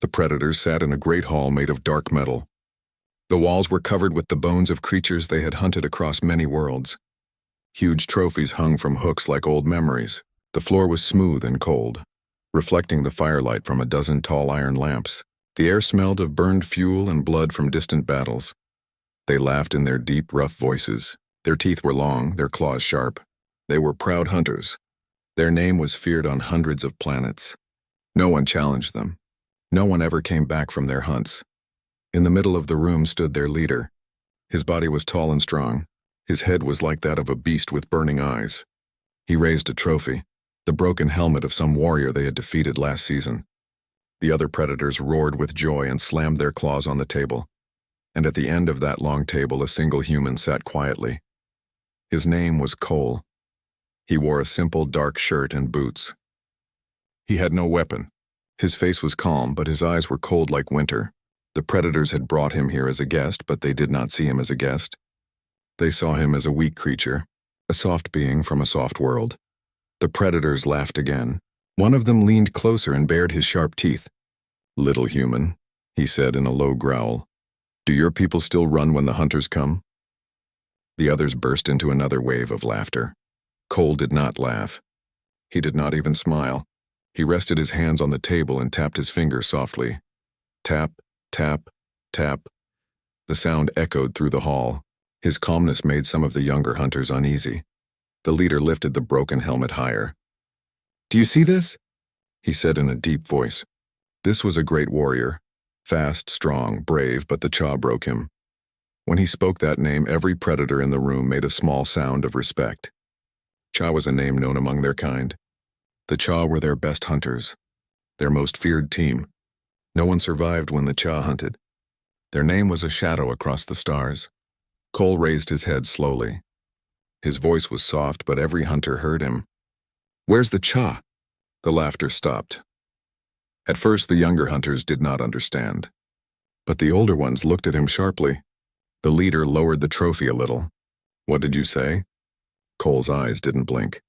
The predators sat in a great hall made of dark metal. The walls were covered with the bones of creatures they had hunted across many worlds. Huge trophies hung from hooks like old memories. The floor was smooth and cold, reflecting the firelight from a dozen tall iron lamps. The air smelled of burned fuel and blood from distant battles. They laughed in their deep, rough voices. Their teeth were long, their claws sharp. They were proud hunters. Their name was feared on hundreds of planets. No one challenged them. No one ever came back from their hunts. In the middle of the room stood their leader. His body was tall and strong. His head was like that of a beast with burning eyes. He raised a trophy, the broken helmet of some warrior they had defeated last season. The other predators roared with joy and slammed their claws on the table. And at the end of that long table, a single human sat quietly. His name was Cole. He wore a simple dark shirt and boots. He had no weapon. His face was calm, but his eyes were cold like winter. The predators had brought him here as a guest, but they did not see him as a guest. They saw him as a weak creature, a soft being from a soft world. The predators laughed again. One of them leaned closer and bared his sharp teeth. "Little human," he said in a low growl. "Do your people still run when the hunters come?" The others burst into another wave of laughter. Cole did not laugh. He did not even smile. He rested his hands on the table and tapped his fingers softly. Tap, tap, tap. The sound echoed through the hall. His calmness made some of the younger hunters uneasy. The leader lifted the broken helmet higher. "Do you see this?" he said in a deep voice. This was a great warrior. Fast, strong, brave, but the Cha broke him. When he spoke that name, every predator in the room made a small sound of respect. Cha was a name known among their kind. The Cha were their best hunters, their most feared team. No one survived when the Cha hunted. Their name was a shadow across the stars. Cole raised his head slowly. His voice was soft, but every hunter heard him. "Where's the Cha?" The laughter stopped. At first, the younger hunters did not understand. But the older ones looked at him sharply. The leader lowered the trophy a little. "What did you say?" Cole's eyes didn't blink.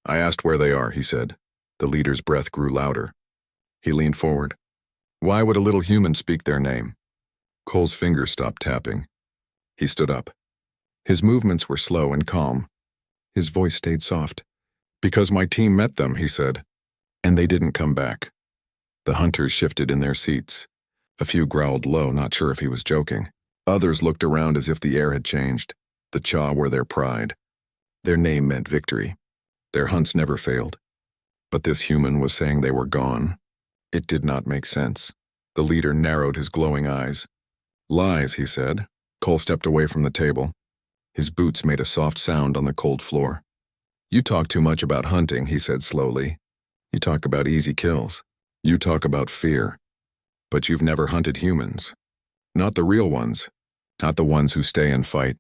"I asked where they are," he said. The leader's breath grew louder. He leaned forward. "Why would a little human speak their name?" Cole's fingers stopped tapping. He stood up. His movements were slow and calm. His voice stayed soft. "Because my team met them," he said. "And they didn't come back." The hunters shifted in their seats. A few growled low, not sure if he was joking. Others looked around as if the air had changed. The Cha were their pride. Their name meant victory. Their hunts never failed. But this human was saying they were gone. It did not make sense. The leader narrowed his glowing eyes. "Lies," he said. Cole stepped away from the table. His boots made a soft sound on the cold floor. "You talk too much about hunting," he said slowly. "You talk about easy kills. You talk about fear. But you've never hunted humans. Not the real ones. Not the ones who stay and fight."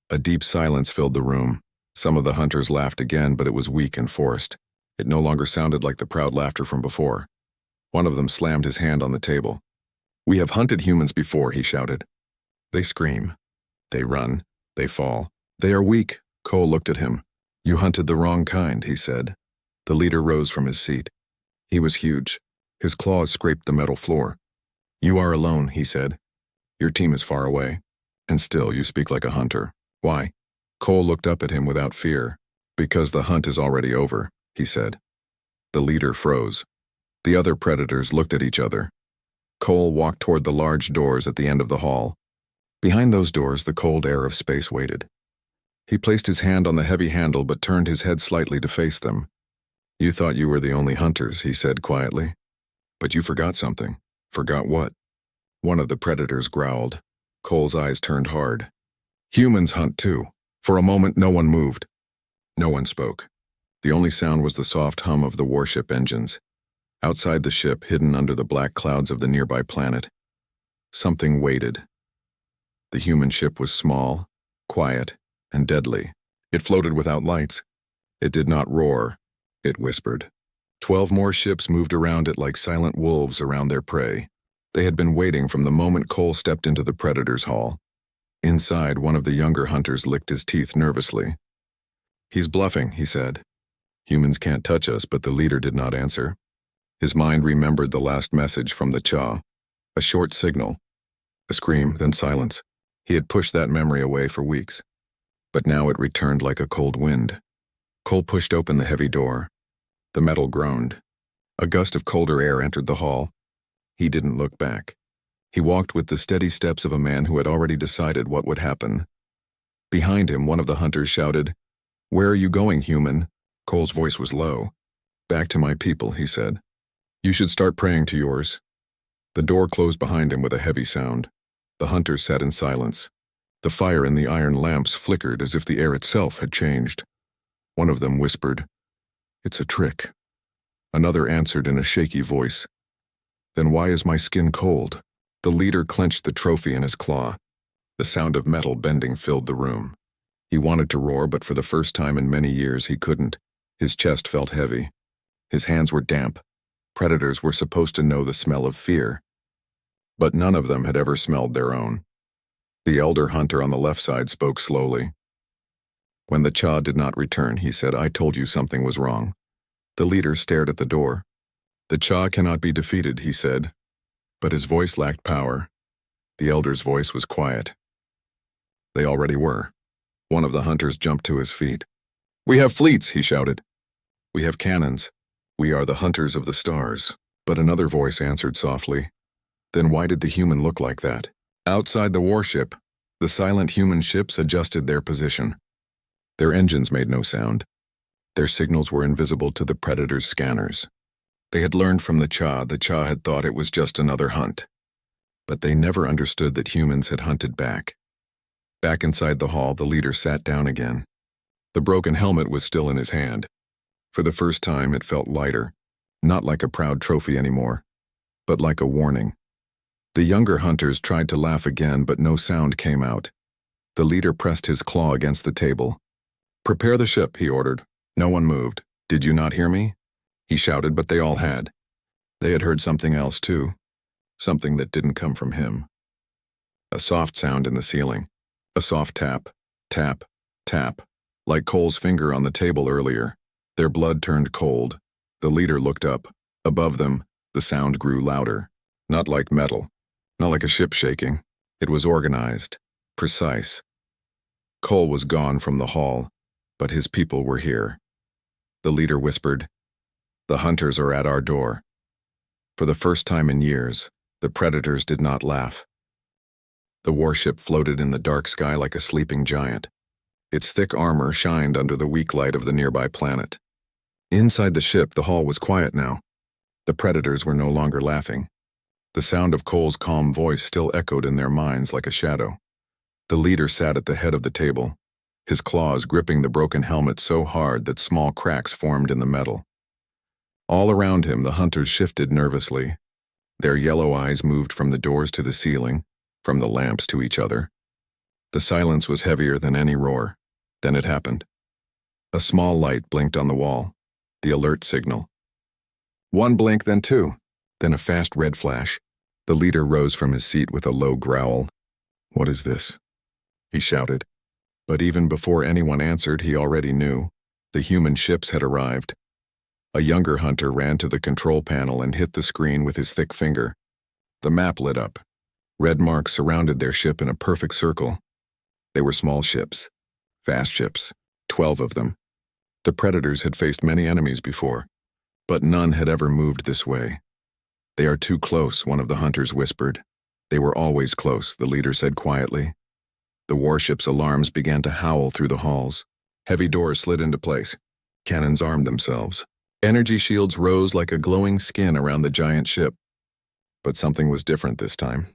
A deep silence filled the room. Some of the hunters laughed again, but it was weak and forced. It no longer sounded like the proud laughter from before. One of them slammed his hand on the table. "We have hunted humans before," he shouted. "They scream. They run. They fall. They are weak." Cole looked at him. "You hunted the wrong kind," he said. The leader rose from his seat. He was huge. His claws scraped the metal floor. "You are alone," he said. "Your team is far away. And still you speak like a hunter. Why?" Cole looked up at him without fear. "Because the hunt is already over," he said. The leader froze. The other predators looked at each other. Cole walked toward the large doors at the end of the hall. Behind those doors, the cold air of space waited. He placed his hand on the heavy handle but turned his head slightly to face them. "You thought you were the only hunters," he said quietly. "But you forgot something." "Forgot what?" One of the predators growled. Cole's eyes turned hard. "Humans hunt too." For a moment, no one moved. No one spoke. The only sound was the soft hum of the warship engines. Outside the ship, hidden under the black clouds of the nearby planet, something waited. The human ship was small, quiet, and deadly. It floated without lights. It did not roar. It whispered. 12 more ships moved around it like silent wolves around their prey. They had been waiting from the moment Cole stepped into the predator's hall. Inside, one of the younger hunters licked his teeth nervously. "He's bluffing," he said. "Humans can't touch us," but the leader did not answer. His mind remembered the last message from the Cha. A short signal. A scream, then silence. He had pushed that memory away for weeks. But now it returned like a cold wind. Cole pushed open the heavy door. The metal groaned. A gust of colder air entered the hall. He didn't look back. He walked with the steady steps of a man who had already decided what would happen. Behind him, one of the hunters shouted, "Where are you going, human?" Cole's voice was low. "Back to my people," he said. "You should start praying to yours." The door closed behind him with a heavy sound. The hunters sat in silence. The fire in the iron lamps flickered as if the air itself had changed. One of them whispered, "It's a trick." Another answered in a shaky voice, "Then why is my skin cold?" The leader clenched the trophy in his claw. The sound of metal bending filled the room. He wanted to roar, but for the first time in many years he couldn't. His chest felt heavy. His hands were damp. Predators were supposed to know the smell of fear. But none of them had ever smelled their own. The elder hunter on the left side spoke slowly. When the Cha did not return, he said, "I told you something was wrong." The leader stared at the door. "The Cha cannot be defeated," he said. But his voice lacked power. The elder's voice was quiet. They already were. One of the hunters jumped to his feet. "We have fleets," he shouted. "We have cannons. We are the hunters of the stars." But another voice answered softly, "Then why did the human look like that?" Outside the warship, the silent human ships adjusted their position. Their engines made no sound. Their signals were invisible to the Predator's scanners. They had learned from the Cha had thought it was just another hunt. But they never understood that humans had hunted back. Back inside the hall, the leader sat down again. The broken helmet was still in his hand. For the first time, it felt lighter, not like a proud trophy anymore, but like a warning. The younger hunters tried to laugh again, but no sound came out. The leader pressed his claw against the table. "Prepare the ship," he ordered. No one moved. "Did you not hear me?" He shouted, but they all had. They had heard something else, too. Something that didn't come from him. A soft sound in the ceiling. A soft tap. Tap. Tap. Like Cole's finger on the table earlier. Their blood turned cold. The leader looked up. Above them, the sound grew louder. Not like metal. Not like a ship shaking. It was organized. Precise. Cole was gone from the hall, but his people were here. The leader whispered, "The hunters are at our door." For the first time in years, the Predators did not laugh. The warship floated in the dark sky like a sleeping giant. Its thick armor shined under the weak light of the nearby planet. Inside the ship, the hall was quiet now. The Predators were no longer laughing. The sound of Cole's calm voice still echoed in their minds like a shadow. The leader sat at the head of the table, his claws gripping the broken helmet so hard that small cracks formed in the metal. All around him, the hunters shifted nervously. Their yellow eyes moved from the doors to the ceiling, from the lamps to each other. The silence was heavier than any roar. Then it happened. A small light blinked on the wall, the alert signal. One blink, then two, then a fast red flash. The leader rose from his seat with a low growl. "What is this?" he shouted. But even before anyone answered, he already knew. The human ships had arrived. A younger hunter ran to the control panel and hit the screen with his thick finger. The map lit up. Red marks surrounded their ship in a perfect circle. They were small ships. Fast ships. 12 of them. The Predators had faced many enemies before, but none had ever moved this way. "They are too close," one of the hunters whispered. "They were always close," the leader said quietly. The warship's alarms began to howl through the halls. Heavy doors slid into place. Cannons armed themselves. Energy shields rose like a glowing skin around the giant ship. But something was different this time.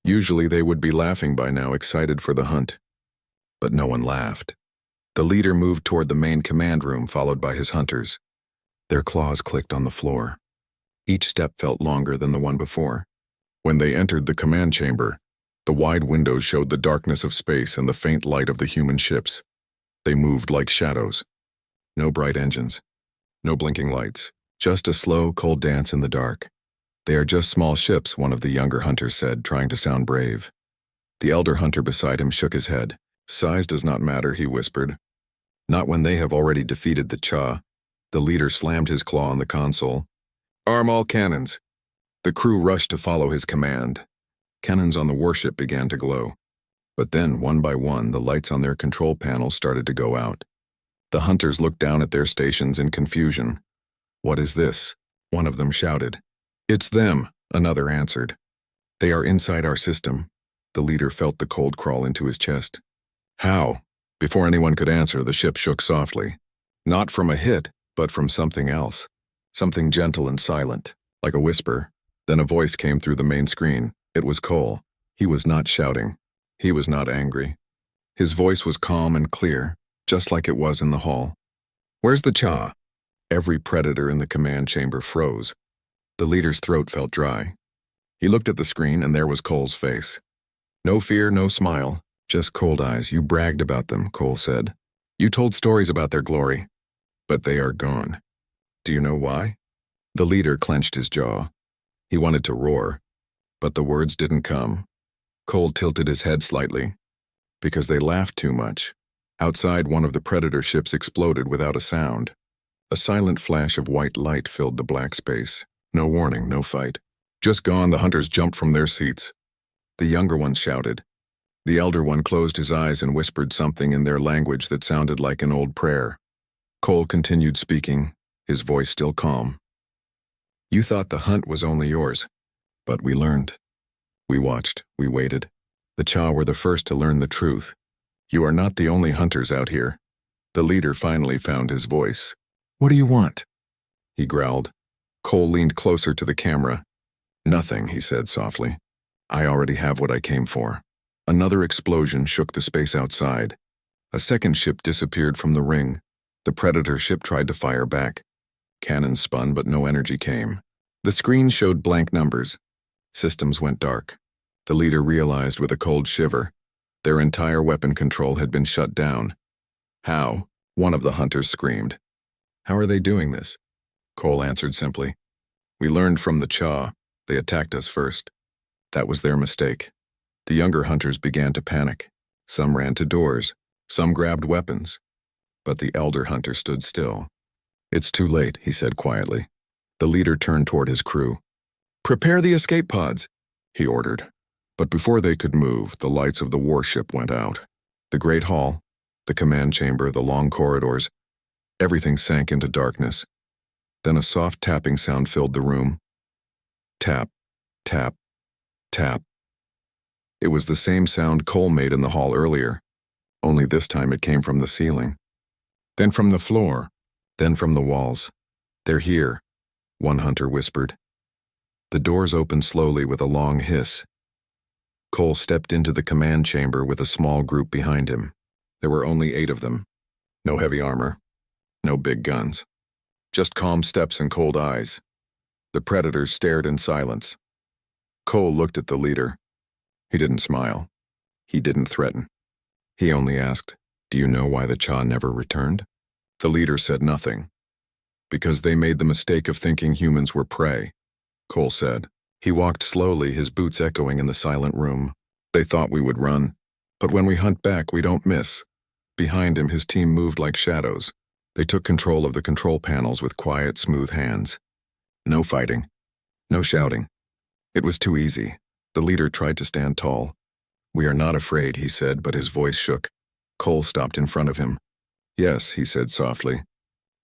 Usually they would be laughing by now, excited for the hunt. But no one laughed. The leader moved toward the main command room, followed by his hunters. Their claws clicked on the floor. Each step felt longer than the one before. When they entered the command chamber, the wide windows showed the darkness of space and the faint light of the human ships. They moved like shadows. No bright engines. No blinking lights. Just a slow, cold dance in the dark. "They are just small ships," one of the younger hunters said, trying to sound brave. The elder hunter beside him shook his head. "Size does not matter," he whispered. "Not when they have already defeated the Cha." The leader slammed his claw on the console. Arm all cannons. The crew rushed to follow his command. Cannons on the warship began to glow. But then, one by one, the lights on their control panel started to go out. The hunters looked down at their stations in confusion. "What is this?" one of them shouted. "It's them," another answered. "They are inside our system." The leader felt the cold crawl into his chest. "How?" Before anyone could answer, the ship shook softly. Not from a hit, but from something else. Something gentle and silent, like a whisper. Then a voice came through the main screen. It was Cole. He was not shouting. He was not angry. His voice was calm and clear, just like it was in the hall. "Where's the Cha?" Every predator in the command chamber froze. The leader's throat felt dry. He looked at the screen, and there was Cole's face. No fear, no smile, just cold eyes. "You bragged about them," Cole said. "You told stories about their glory. But they are gone. Do you know why?" The leader clenched his jaw. He wanted to roar, but the words didn't come. Cole tilted his head slightly. Because they laughed too much. Outside, one of the predator ships exploded without a sound. A silent flash of white light filled the black space. No warning, no fight. Just gone, the hunters jumped from their seats. The younger ones shouted. The elder one closed his eyes and whispered something in their language that sounded like an old prayer. Cole continued speaking, his voice still calm. "You thought the hunt was only yours, but we learned. We watched, we waited. The Cha were the first to learn the truth. You are not the only hunters out here." The leader finally found his voice. "What do you want?" he growled. Cole leaned closer to the camera. "Nothing," he said softly. "I already have what I came for." Another explosion shook the space outside. A second ship disappeared from the ring. The predator ship tried to fire back. Cannons spun, but no energy came. The screen showed blank numbers. Systems went dark. The leader realized with a cold shiver. Their entire weapon control had been shut down. "How?" one of the hunters screamed. "How are they doing this?" Cole answered simply. "We learned from the Cha. They attacked us first. That was their mistake." The younger hunters began to panic. Some ran to doors. Some grabbed weapons. But the elder hunter stood still. "It's too late," he said quietly. The leader turned toward his crew. "Prepare the escape pods," he ordered. But before they could move, the lights of the warship went out. The great hall, the command chamber, the long corridors, everything sank into darkness. Then a soft tapping sound filled the room. Tap, tap, tap. It was the same sound Cole made in the hall earlier, only this time it came from the ceiling. Then from the floor, then from the walls. "They're here," one hunter whispered. The doors opened slowly with a long hiss. Cole stepped into the command chamber with a small group behind him. There were only 8 of them. No heavy armor. No big guns. Just calm steps and cold eyes. The predators stared in silence. Cole looked at the leader. He didn't smile. He didn't threaten. He only asked, "Do you know why the Cha never returned?" The leader said nothing. "Because they made the mistake of thinking humans were prey," Cole said. He walked slowly, his boots echoing in the silent room. "They thought we would run. But when we hunt back, we don't miss." Behind him, his team moved like shadows. They took control of the control panels with quiet, smooth hands. No fighting. No shouting. It was too easy. The leader tried to stand tall. "We are not afraid," he said, but his voice shook. Cole stopped in front of him. "Yes," he said softly.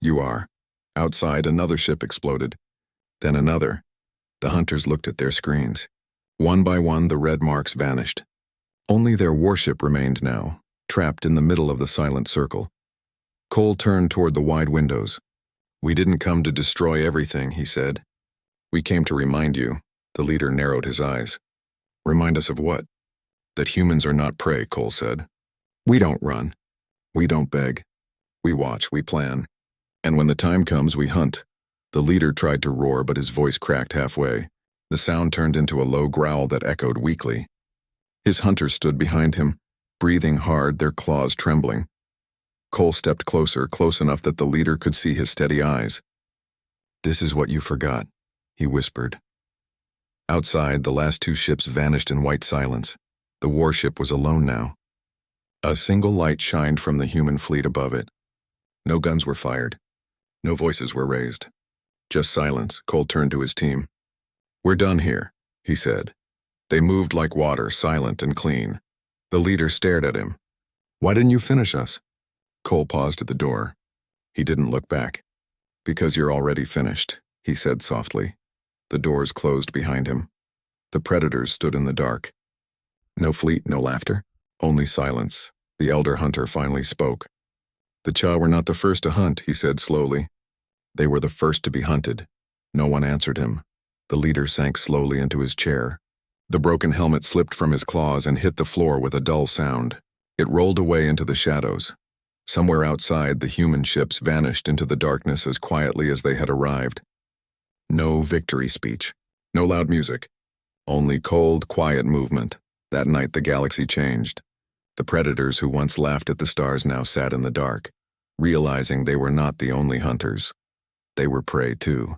"You are." Outside, another ship exploded. Then another. The hunters looked at their screens. One by one, the red marks vanished. Only their warship remained now, trapped in the middle of the silent circle. Cole turned toward the wide windows. "We didn't come to destroy everything," he said. "We came to remind you." The leader narrowed his eyes. "Remind us of what?" "That humans are not prey," Cole said. "We don't run. We don't beg. We watch, we plan. And when the time comes, we hunt." The leader tried to roar, but his voice cracked halfway. The sound turned into a low growl that echoed weakly. His hunters stood behind him, breathing hard, their claws trembling. Cole stepped closer, close enough that the leader could see his steady eyes. "This is what you forgot," he whispered. Outside, the last 2 ships vanished in white silence. The warship was alone now. A single light shined from the human fleet above it. No guns were fired. No voices were raised. Just silence. Cole turned to his team. "We're done here," he said. They moved like water, silent and clean. The leader stared at him. "Why didn't you finish us?" Cole paused at the door. He didn't look back. "Because you're already finished," he said softly. The doors closed behind him. The predators stood in the dark. No fleet, no laughter, only silence. The elder hunter finally spoke. "The Cha were not the first to hunt," he said slowly. "They were the first to be hunted." No one answered him. The leader sank slowly into his chair. The broken helmet slipped from his claws and hit the floor with a dull sound. It rolled away into the shadows. Somewhere outside, the human ships vanished into the darkness as quietly as they had arrived. No victory speech. No loud music. Only cold, quiet movement. That night the galaxy changed. The predators who once laughed at the stars now sat in the dark, realizing they were not the only hunters. They were prey too.